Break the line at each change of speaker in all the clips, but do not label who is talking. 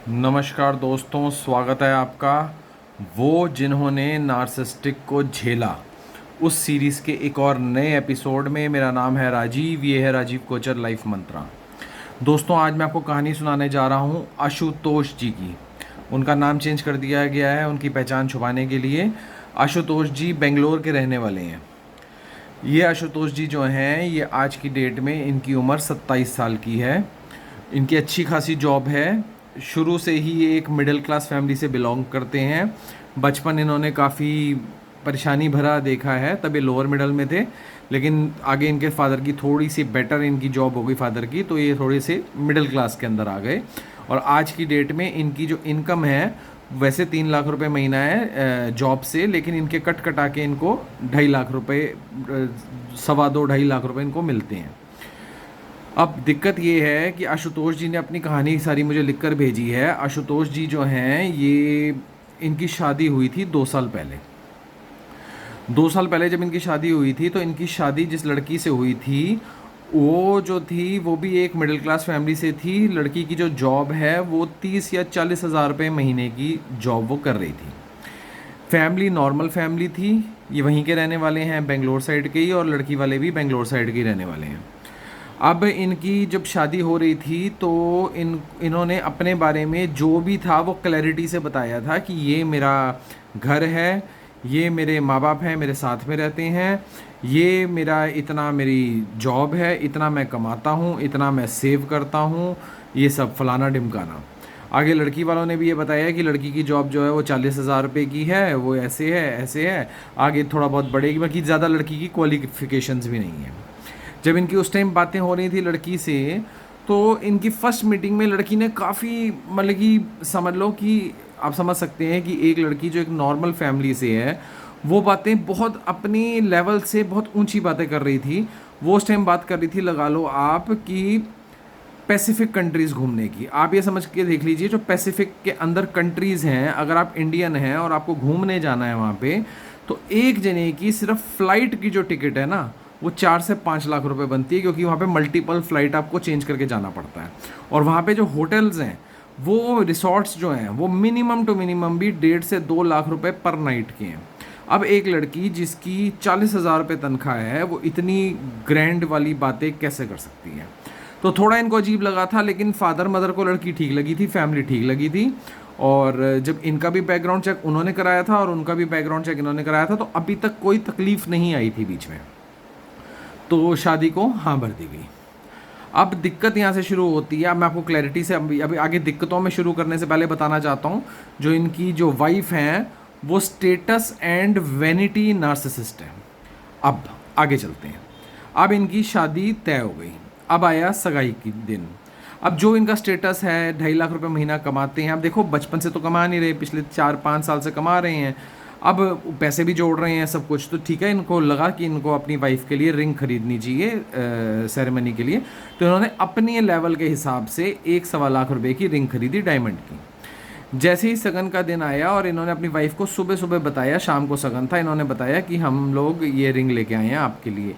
नमस्कार दोस्तों, स्वागत है आपका। वो जिन्होंने नार्सिसिस्टिक को झेला, उस सीरीज़ के एक और नए एपिसोड में। मेरा नाम है राजीव, ये है राजीव कोचर लाइफ मंत्रा। दोस्तों, आज मैं आपको कहानी सुनाने जा रहा हूँ आशुतोष जी की। उनका नाम चेंज कर दिया गया है उनकी पहचान छुपाने के लिए। आशुतोष जी बेंगलोर के रहने वाले हैं। ये आशुतोष जी जो हैं, ये आज की डेट में इनकी उम्र 27 साल की है। इनकी अच्छी खासी जॉब है। शुरू से ही ये एक मिडिल क्लास फैमिली से बिलोंग करते हैं। बचपन इन्होंने काफ़ी परेशानी भरा देखा है, तब ये लोअर मिडल में थे, लेकिन आगे इनके फादर की थोड़ी सी बेटर इनकी जॉब हो गई फादर की, तो ये थोड़े से मिडिल क्लास के अंदर आ गए। और आज की डेट में इनकी जो इनकम है, वैसे 3 लाख रुपए महीना है जॉब से, लेकिन इनके कट कटा के इनको 2.5 लाख रुपए, 2.25 2.5 लाख रुपए इनको मिलते हैं। अब दिक्कत ये है कि आशुतोष जी ने अपनी कहानी सारी मुझे लिखकर भेजी है। आशुतोष जी जो हैं, ये इनकी शादी हुई थी 2 साल पहले। 2 साल पहले जब इनकी शादी हुई थी, तो इनकी शादी जिस लड़की से हुई थी, वो जो थी वो भी एक मिडिल क्लास फैमिली से थी। लड़की की जो जॉब है वो 30 या 40 हज़ार रुपये महीने की जॉब वो कर रही थी। फैमिली नॉर्मल फैमिली थी। ये वहीं के रहने वाले हैं, बेंगलोर साइड के ही, और लड़की वाले भी बेंगलोर साइड के ही रहने वाले हैं। अब इनकी जब शादी हो रही थी, तो इन्होंने अपने बारे में जो भी था वो क्लैरिटी से बताया था कि ये मेरा घर है, ये मेरे माँ बाप हैं, मेरे साथ में रहते हैं, ये मेरा इतना मेरी जॉब है, इतना मैं कमाता हूँ, इतना मैं सेव करता हूँ, ये सब फलाना ढिमकाना। आगे लड़की वालों ने भी ये बताया कि लड़की की जॉब जो है वो 40 हज़ार रुपये की है, वो ऐसे है ऐसे है, आगे थोड़ा बहुत बढ़ेगी, बाकी ज़्यादा लड़की की क्वालिफिकेशंस भी नहीं है। जब इनकी उस टाइम बातें हो रही थी लड़की से, तो इनकी फर्स्ट मीटिंग में लड़की ने काफ़ी, मतलब कि समझ लो कि आप समझ सकते हैं कि एक लड़की जो एक नॉर्मल फैमिली से है, वो बातें बहुत अपनी लेवल से बहुत ऊंची बातें कर रही थी। वो उस टाइम बात कर रही थी, लगा लो आप, कि पैसिफिक कंट्रीज़ घूमने की। आप ये समझ के देख लीजिए, जो पैसिफिक के अंदर कंट्रीज़ हैं, अगर आप इंडियन हैं और आपको घूमने जाना है वहाँ पे, तो एक जने की सिर्फ फ़्लाइट की जो टिकट है ना, वो 4 से 5 लाख रुपए बनती है, क्योंकि वहाँ पे मल्टीपल फ़्लाइट आपको चेंज करके जाना पड़ता है। और वहाँ पे जो होटल्स हैं, वो रिसॉर्ट्स जो हैं, वो मिनिमम टू मिनिमम भी 1.5 से 2 लाख रुपए पर नाइट के हैं। अब एक लड़की जिसकी 40 हज़ार रुपये तनख्वाह है, वो इतनी ग्रैंड वाली बातें कैसे कर सकती है? तो थोड़ा इनको अजीब लगा था, लेकिन फादर मदर को लड़की ठीक लगी थी, फैमिली ठीक लगी थी। और जब इनका भी बैकग्राउंड चेक उन्होंने कराया था और उनका भी बैकग्राउंड चेक इन्होंने कराया था, तो अभी तक कोई तकलीफ नहीं आई थी बीच में, तो शादी को हाँ भर दी गई। अब दिक्कत यहाँ से शुरू होती है। अब मैं आपको क्लैरिटी से अभी आगे दिक्कतों में शुरू करने से पहले बताना चाहता हूँ, जो इनकी जो वाइफ हैं, वो स्टेटस एंड वैनिटी नार्सिसिस्ट है। अब आगे चलते हैं। अब इनकी शादी तय हो गई, अब आया सगाई की दिन। अब जो इनका स्टेटस है, 2.5 लाख रुपए महीना कमाते हैं। अब देखो, बचपन से तो कमा नहीं रहे, पिछले 4-5 साल से कमा रहे हैं। अब पैसे भी जोड़ रहे हैं, सब कुछ तो ठीक है। इनको लगा कि इनको अपनी वाइफ के लिए रिंग खरीदनी चाहिए सेरेमनी के लिए, तो इन्होंने अपने लेवल के हिसाब से 1-1.25 लाख रुपए की रिंग खरीदी डायमंड की। जैसे ही सगन का दिन आया और इन्होंने अपनी वाइफ को सुबह सुबह बताया, शाम को सगन था, इन्होंने बताया कि हम लोग ये रिंग लेके आए हैं आपके लिए,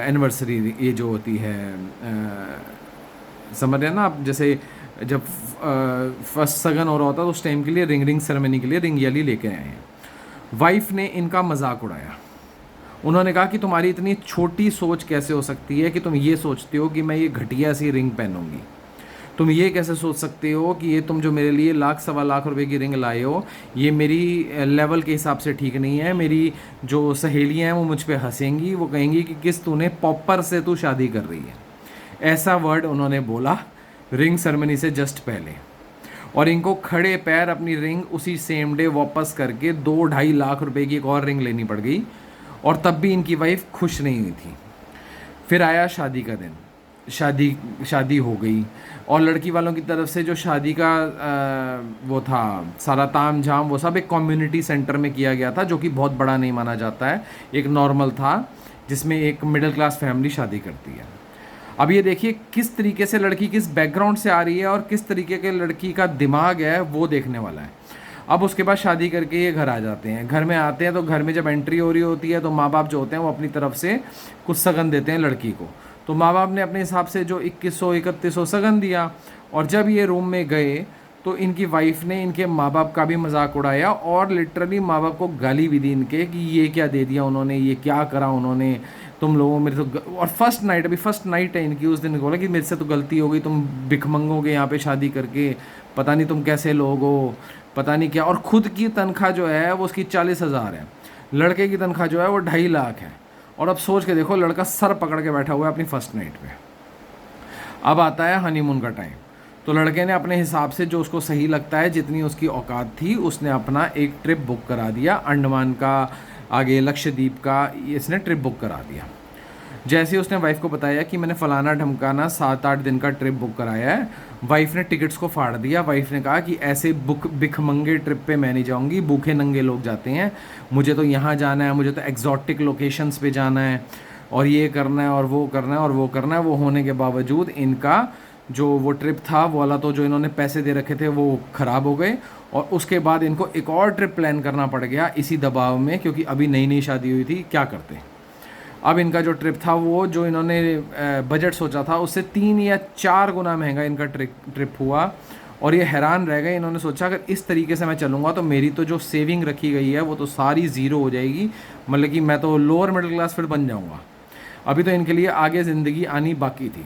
एनिवर्सरी ये जो होती है, समझ रहे हैं ना आप, जैसे जब फर्स्ट सगन हो रहा होता है, तो उस टाइम के लिए रिंग सेरेमनी के लिए रिंग वाली लेके आए हैं। वाइफ ने इनका मजाक उड़ाया। उन्होंने कहा कि तुम्हारी इतनी छोटी सोच कैसे हो सकती है कि तुम ये सोचते हो कि मैं ये घटिया सी रिंग पहनूंगी। तुम ये कैसे सोच सकते हो कि ये तुम जो मेरे लिए 1-1.25 लाख रुपए की रिंग लाए हो, ये मेरी लेवल के हिसाब से ठीक नहीं है। मेरी जो सहेलियां हैं वो मुझ पे हंसेंगी, वो कहेंगी कि किस तूने पॉपर से तू शादी कर रही है। ऐसा वर्ड उन्होंने बोला रिंग सेरेमनी से जस्ट पहले। और इनको खड़े पैर अपनी रिंग उसी सेम डे वापस करके 2-2.5 लाख रुपए की एक और रिंग लेनी पड़ गई। और तब भी इनकी वाइफ खुश नहीं हुई थी। फिर आया शादी का दिन। शादी हो गई, और लड़की वालों की तरफ से जो शादी का वो था, सारा ताम झाम, वो सब एक कम्युनिटी सेंटर में किया गया था, जो कि बहुत बड़ा नहीं माना जाता है, एक नॉर्मल था, जिसमें एक मिडिल क्लास फैमिली शादी करती है। अब ये देखिए किस तरीके से लड़की किस बैकग्राउंड से आ रही है और किस तरीके के लड़की का दिमाग है, वो देखने वाला है। अब उसके बाद शादी करके ये घर आ जाते हैं। घर में आते हैं तो घर में जब एंट्री हो रही होती है, तो माँ बाप जो होते हैं वो अपनी तरफ से कुछ सगन देते हैं लड़की को। तो माँ बाप ने अपने हिसाब से जो 2100-3100 सगन दिया। और जब ये रूम में गए, तो इनकी वाइफ ने इनके माँ बाप का भी मजाक उड़ाया और लिटरली माँ बाप को गाली भी दी इनके कि ये क्या दे दिया उन्होंने, ये क्या करा उन्होंने, तुम लोगों मेरे तो और फर्स्ट नाइट, अभी फर्स्ट नाइट है इनकी, उस दिन बोला कि मेरे से तो गलती हो गई, तुम भिखमंगोगे यहाँ पे शादी करके, पता नहीं तुम कैसे लोग हो, पता नहीं क्या। और खुद की तनख्वाह जो है वो उसकी 40,000 है, लड़के की तनख्वाह जो है वो 2.5 लाख है। और अब सोच के देखो, लड़का सर पकड़ के बैठा हुआ है अपनी फर्स्ट नाइट पे। अब आता है हनीमून का टाइम, तो लड़के ने अपने हिसाब से जो उसको सही लगता है, जितनी उसकी औकात थी, उसने अपना एक ट्रिप बुक करा दिया अंडमान का, आगे लक्षद्वीप का, इसने ट्रिप बुक करा दिया। जैसे उसने वाइफ को बताया कि मैंने फ़लाना ढमकाना 7-8 दिन का ट्रिप बुक कराया है, वाइफ ने टिकट्स को फाड़ दिया। वाइफ ने कहा कि ऐसे भिखमंगे ट्रिप पे मैं नहीं जाऊंगी, भूखे नंगे लोग जाते हैं, मुझे तो यहाँ जाना है, मुझे तो एग्जॉटिक लोकेशंस पे जाना है, और ये करना है और वो करना है और वो करना है। वो होने के बावजूद इनका जो वो ट्रिप था वो वाला, तो जो इन्होंने पैसे दे रखे थे वो ख़राब हो गए, और उसके बाद इनको एक और ट्रिप प्लान करना पड़ गया इसी दबाव में, क्योंकि अभी नई नई शादी हुई थी, क्या करते। अब इनका जो ट्रिप था वो जो इन्होंने बजट सोचा था उससे 3 या 4 गुना महंगा इनका ट्रिप हुआ। और ये हैरान रह गए, इन्होंने सोचा अगर इस तरीके से मैं चलूँगा तो मेरी तो जो सेविंग रखी गई है वो तो सारी ज़ीरो हो जाएगी, मतलब कि मैं तो लोअर मिडिल क्लास फिर बन जाऊँगा। अभी तो इनके लिए आगे ज़िंदगी आनी बाकी थी।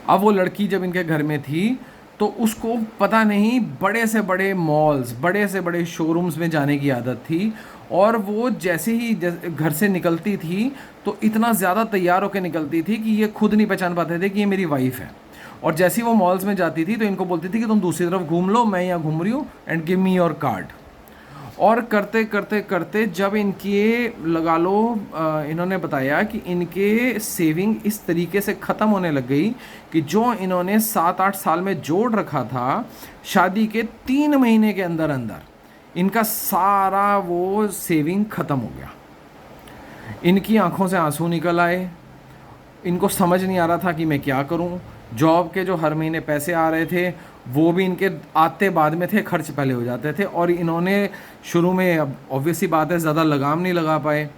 अब वो लड़की जब इनके घर में थी तो उसको पता नहीं बड़े से बड़े मॉल्स, बड़े से बड़े शोरूम्स में जाने की आदत थी, और वो जैसे ही घर से निकलती थी तो इतना ज़्यादा तैयार होकर निकलती थी कि ये खुद नहीं पहचान पाते थे कि ये मेरी वाइफ है। और जैसे ही वो मॉल्स में जाती थी तो इनको बोलती थी कि तुम दूसरी तरफ घूम लो, मैं यहाँ घूम रही हूँ, and give me your card. और करते करते करते जब इनके लगा लो, इन्होंने बताया कि इनके सेविंग इस तरीके से ख़त्म होने लग गई कि जो इन्होंने 7-8 साल में जोड़ रखा था, शादी के 3 महीने के अंदर अंदर इनका सारा वो सेविंग ख़त्म हो गया। इनकी आंखों से आंसू निकल आए, इनको समझ नहीं आ रहा था कि मैं क्या करूं। जॉब के जो हर महीने पैसे आ रहे थे वो भी इनके आते बाद में थे, खर्च पहले हो जाते थे, और इन्होंने शुरू में, अब ऑब्वियस सी बात है, ज़्यादा लगाम नहीं लगा पाए।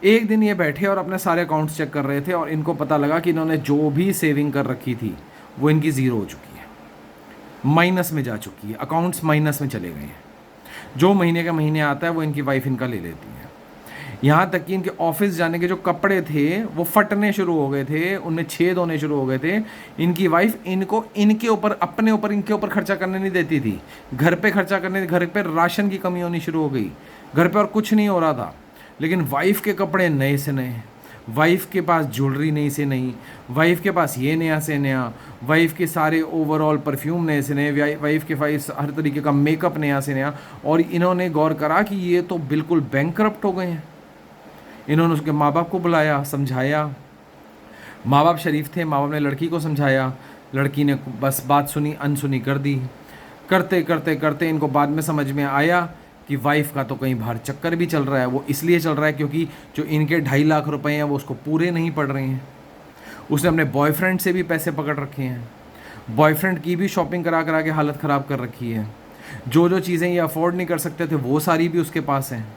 एक दिन ये बैठे और अपने सारे अकाउंट्स चेक कर रहे थे और इनको पता लगा कि इन्होंने जो भी सेविंग कर रखी थी वो इनकी ज़ीरो हो चुकी है, माइनस में जा चुकी है, अकाउंट्स माइनस में चले गए हैं। जो महीने का महीने आता है वो इनकी वाइफ इनका ले लेती है। यहाँ तक कि इनके ऑफिस जाने के जो कपड़े थे वो फटने शुरू हो गए थे, उनमें छेद होने शुरू हो गए थे। इनकी वाइफ इनको इनके ऊपर, अपने ऊपर, इनके ऊपर खर्चा करने नहीं देती थी, घर पे खर्चा करने, घर पे राशन की कमी होनी शुरू हो गई, घर पे और कुछ नहीं हो रहा था, लेकिन वाइफ के कपड़े नए से नए, वाइफ के पास ज्वेलरी नई से नई, वाइफ के पास ये नया से नया, वाइफ के सारे ओवरऑल परफ्यूम नए से नए, वाइफ के पास हर तरीके का मेकअप नया से नया। और इन्होंने गौर करा कि ये तो बिल्कुल बैंकरप्ट हो गए हैं। इन्होंने उसके माँ बाप को बुलाया, समझाया, माँ बाप शरीफ थे, माँ बाप ने लड़की को समझाया, लड़की ने बस बात सुनी, अनसुनी कर दी। करते करते करते इनको बाद में समझ में आया कि वाइफ का तो कहीं बाहर चक्कर भी चल रहा है। वो इसलिए चल रहा है क्योंकि जो इनके 2.5 लाख रुपए हैं वो उसको पूरे नहीं पड़ रहे हैं। उसने अपने बॉयफ्रेंड से भी पैसे पकड़ रखे हैं, बॉयफ्रेंड की भी शॉपिंग करा करा के हालत ख़राब कर रखी है। जो जो चीज़ें ये अफोर्ड नहीं कर सकते थे वो सारी भी उसके पास हैं।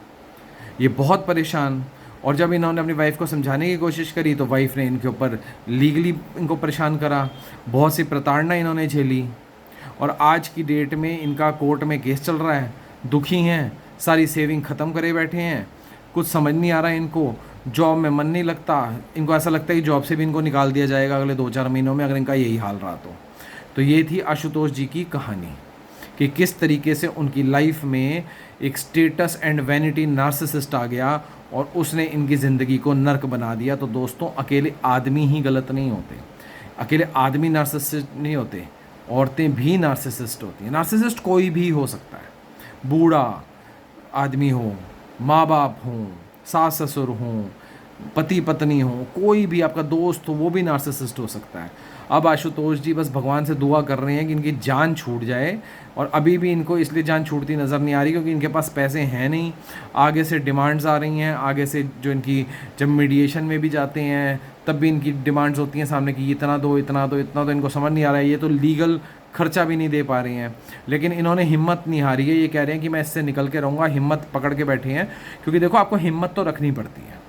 ये बहुत परेशान। और जब इन्होंने अपनी वाइफ को समझाने की कोशिश करी तो वाइफ ने इनके ऊपर लीगली इनको परेशान करा, बहुत सी प्रताड़ना इन्होंने झेली, और आज की डेट में इनका कोर्ट में केस चल रहा है। दुखी हैं, सारी सेविंग ख़त्म करे बैठे हैं, कुछ समझ नहीं आ रहा है इनको, जॉब में मन नहीं लगता, इनको ऐसा लगता है कि जॉब से भी इनको निकाल दिया जाएगा अगले 2-4 महीनों में अगर इनका यही हाल रहा तो ये थी आशुतोष जी की कहानी कि किस तरीके से उनकी लाइफ में एक स्टेटस एंड वैनिटी नार्सिसिस्ट आ गया और उसने इनकी ज़िंदगी को नर्क बना दिया। तो दोस्तों, अकेले आदमी ही गलत नहीं होते, अकेले आदमी नार्सिसिस्ट नहीं होते, औरतें भी नार्सिसिस्ट होती हैं। नार्सिसिस्ट कोई भी हो सकता है, बूढ़ा आदमी हो, माँ बाप हों, सास ससुर हों, पति पत्नी हो, कोई भी आपका दोस्त हो, वो भी नार्सिसिस्ट हो सकता है। अब आशुतोष जी बस भगवान से दुआ कर रहे हैं कि इनकी जान छूट जाए, और अभी भी इनको इसलिए जान छूटती नज़र नहीं आ रही क्योंकि इनके पास पैसे हैं नहीं। आगे से डिमांड्स आ रही हैं, आगे से जो इनकी, जब मीडिएशन में भी जाते हैं तब भी इनकी डिमांड्स होती हैं सामने कि इतना दो इतना दो इतना दो। इनको समझ नहीं आ रहा है, ये तो लीगल खर्चा भी नहीं दे पा रही हैं, लेकिन इन्होंने हिम्मत नहीं हारी है। ये कह रहे हैं कि मैं इससे निकल के रहूँगा, हिम्मत पकड़ के बैठे हैं, क्योंकि देखो आपको हिम्मत तो रखनी पड़ती है,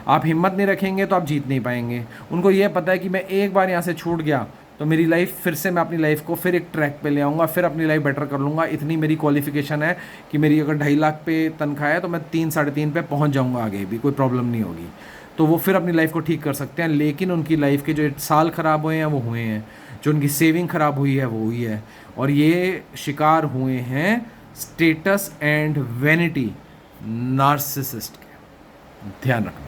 आप हिम्मत नहीं रखेंगे तो आप जीत नहीं पाएंगे। उनको ये पता है कि मैं एक बार यहाँ से छूट गया तो मेरी लाइफ फिर से, मैं अपनी लाइफ को फिर एक ट्रैक पे ले आऊँगा, फिर अपनी लाइफ बेटर कर लूँगा। इतनी मेरी क्वालिफिकेशन है कि मेरी अगर 2.5 लाख पे तनख्वाह है तो मैं 3 साढ़े 3 पे पहुँच जाऊँगा, आगे भी कोई प्रॉब्लम नहीं होगी। तो वो फिर अपनी लाइफ को ठीक कर सकते हैं। लेकिन उनकी लाइफ के जो साल ख़राब हुए हैं वो हुए हैं, जो उनकी सेविंग ख़राब हुई है वो हुई है, और ये शिकार हुए हैं स्टेटस एंड वैनिटी नार्सिसिस्ट के। ध्यान रखना।